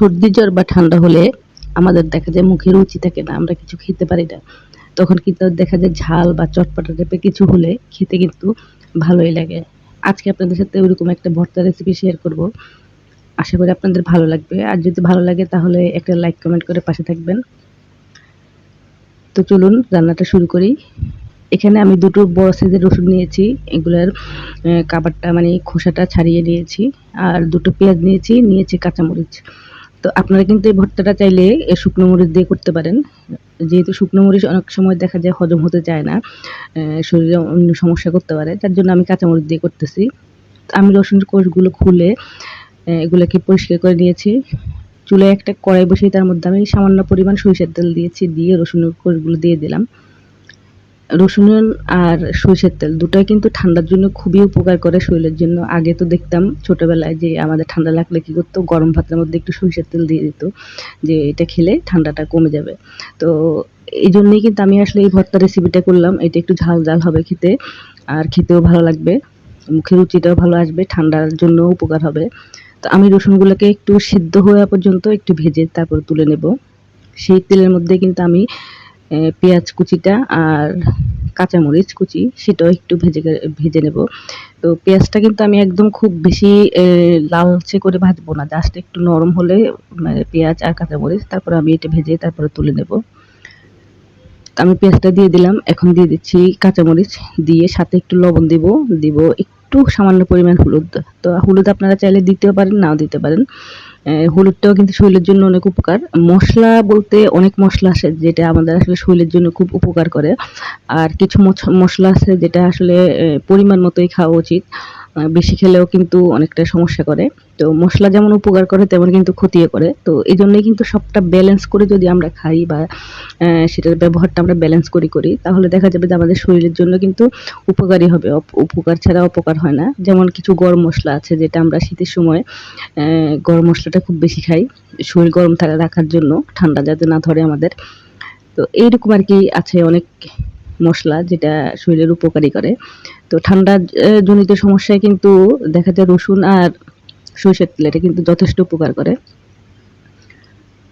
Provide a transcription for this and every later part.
সর্দি জ্বর বা ঠান্ডা হলে আমাদের দেখা যায় মুখে রুচি থাকে না, আমরা কিছু খেতে পারি না। তখন কিন্তু দেখা যায় ঝাল বা চটপটা টাইপের কিছু হলে খেতে কিন্তু ভালোই লাগে। আজকে আপনাদের সাথে ওইরকম একটা ভর্তা রেসিপি শেয়ার করব। আশা করি আপনাদের ভালো লাগবে। আর যদি ভালো লাগে তাহলে একটা লাইক কমেন্ট করে পাশে থাকবেন। তো চলুন রান্নাটা শুরু করি। এখানে আমি দুটো বড় সাইজের রসুন নিয়েছি, এগুলার কাবারটা মানে খোসাটা ছাড়িয়ে নিয়েছি। আর দুটো পেঁয়াজ নিয়েছি কাঁচামরিচ। তো আপনারা কিন্তু এই ভর্তাটা চাইলে শুকনো মরিচ দিয়ে করতে পারেন। যেহেতু শুকনো মরিচ অনেক সময় দেখা যায় হজম হতে চায় না, শরীরে অন্য সমস্যা করতে পারে, তার জন্য আমি কাঁচামরিচ দিয়ে করতেছি। আমি রসুনের কোষগুলো খুলে এগুলোকে পরিষ্কার করে নিয়েছি। চুলায় একটা কড়াই বসিয়ে তার মধ্যে আমি সামান্য পরিমাণ সরিষার তেল দিয়েছি, দিয়ে রসুনের কোষগুলো দিয়ে দিলাম। রসুন আর সরিষার তেল দুটোই কিন্তু ঠান্ডার জন্য খুবই উপকার করে শরীরের জন্য। আগে তো দেখতাম ছোটবেলায় যে আমাদের ঠান্ডা লাগলে কি করতো, গরম ভাতের মধ্যে একটু সরিষার তেল দিয়ে দিত, যে এটা খেলে ঠান্ডাটা কমে যাবে। তো এই জন্যই কিন্তু আমি আসলে এই ভর্তা রেসিপিটা করলাম। এটা একটু ঝাল ঝাল হবে খেতে, আর খেতেও ভালো লাগবে, মুখের রুচিটাও ভালো আসবে, ঠান্ডার জন্য উপকার হবে। তো আমি রসুনগুলোকে একটু সিদ্ধ হওয়া পর্যন্ত একটু ভেজে তারপর তুলে নেব। সেই তেলের মধ্যে কিন্তু আমি পেঁয়াজ কুচিটা আর কাঁচামরিচ কুচি সেটাও একটু ভেজে নেব। তো পেঁয়াজটা কিন্তু আমি একদম খুব বেশি লালচে করে ভাজবো না, জাস্ট একটু নরম হলে মানে পেঁয়াজ আর কাঁচামরিচ, তারপরে আমি এটা ভেজে তারপরে তুলে নেব। আমি পেঁয়াজটা দিয়ে দিলাম, এখন দিয়ে দিচ্ছি কাঁচামরিচ, দিয়ে সাথে একটু লবণ দিব একটু সামান্য পরিমাণ হলুদ। তো হলুদ আপনারা চাইলে দিতেও পারেন, নাও দিতে পারেন। হলুদটাও কিন্তু শরীরের জন্য অনেক উপকার। মশলা বলতে অনেক মশলা আছে যেটা আমাদের আসলে শরীরের জন্য খুব উপকার করে। আর কিছু মশলা আছে যেটা আসলে পরিমাণ মতোই খাওয়া উচিত। বেশি খেলেও কিন্তু অনেকটা সমস্যা করে। তো মশলা যেমন উপকার করে তেমন কিন্তু ক্ষতিও করে। তো এইজন্যই কিন্তু সবটা ব্যালেন্স করে যদি আমরা খাই বা সেটার ব্যবহারটা আমরা ব্যালেন্স করি, তাহলে দেখা যাবে যে আমাদের শরীরের জন্য কিন্তু উপকারী হবে। উপকার ছাড়া অপকার হয় না। যেমন কিছু গরম মসলা আছে যেটা আমরা শীতের সময় গরম মসলাটা খুব বেশি খাই, শরীর গরম রাখার জন্য, ঠান্ডা যাতে না ধরে আমাদের। তো এইরকম আরকি আছে অনেক মসলা যেটা শরীরের উপকারী করে। তো ঠান্ডা জনিত সমস্যায় কিন্তু দেখা যায় রসুন আর সরিষার তেল এটা কিন্তু যথেষ্ট উপকার করে।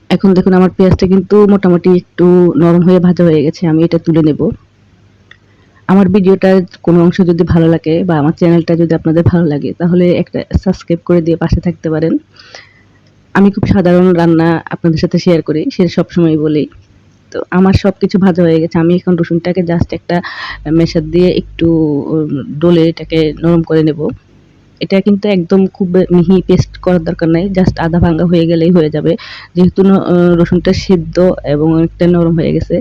এখন দেখুন আমার পেঁয়াজটা কিন্তু মোটামুটি একটু নরম হয়ে ভাজা হয়ে গেছে, আমি এটা তুলে নেব। আমার ভিডিওটার কোনো অংশ যদি ভালো লাগে বা আমার চ্যানেলটা যদি আপনাদের ভালো লাগে তাহলে একটা সাবস্ক্রাইব করে দিয়ে পাশে থাকতে পারেন। আমি খুব সাধারণ রান্না আপনাদের সাথে শেয়ার করি, সেটা সবসময়ই বলি। তো আমার সবকিছু ভাজা হয়ে গেছে। আমি এখন রসুনটাকে জাস্ট একটা মেশার দিয়ে একটু ডলে এটাকে নরম করে নেব। এটা কিন্তু একদম খুব মিহি পেস্ট করার দরকার নাই। জাস্ট আধা ভাঙা হয়ে গেলেই হয়ে যাবে। যেহেতু রসুনটা সিদ্ধ এবং অনেকটা নরম হয়ে গেছে।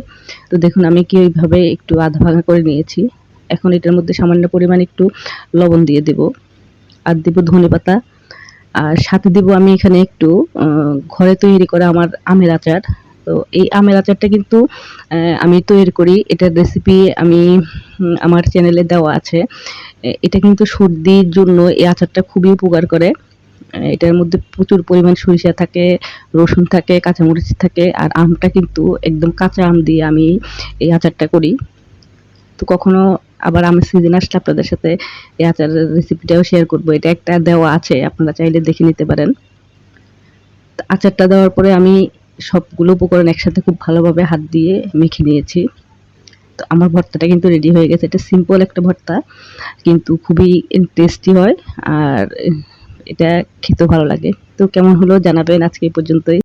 তো দেখুন আমি কি এইভাবে একটু আধা ভাঙা করে নিয়েছি। এখন এটার মধ্যে সামান্য পরিমাণ একটু লবণ দিয়ে দেব। আর দেব ধনেপাতা। আর সাথে দিব আমি এখানে একটু ঘরে তৈরি করা আমার আমের আচার। তো এই আমের আচারটা কিন্তু আমি তৈরি করি। এটার রেসিপি আমি আমার চ্যানেলে দেওয়া আছে। এটা কিন্তু সর্দির জন্য এই আচারটা খুবই উপকার করে। এটার মধ্যে প্রচুর পরিমাণ সরিষা থাকে, রসুন থাকে, কাঁচামরিচ থাকে, আর আমটা কিন্তু একদম কাঁচা আম দিয়ে আমি এই আচারটা করি। তো কখনো আবার আমের সিজন আসলে আপনাদের সাথে এই আচারের রেসিপিটাও শেয়ার করব। এটা একটা দেওয়া আছে, আপনারা চাইলে দেখে নিতে পারেন। তো আচারটা দেওয়ার পরে আমি সবগুলো উপকরণ একসাথে খুব ভালোভাবে হাত দিয়ে মেখে নিয়েছি। তো আমার ভর্তাটা কিন্তু রেডি হয়ে গেছে। এটা সিম্পল একটা ভর্তা কিন্তু খুবই টেস্টি হয়, আর এটা খেতেও ভালো লাগে। তো কেমন হলো জানাবেন। আজকে এই পর্যন্তই।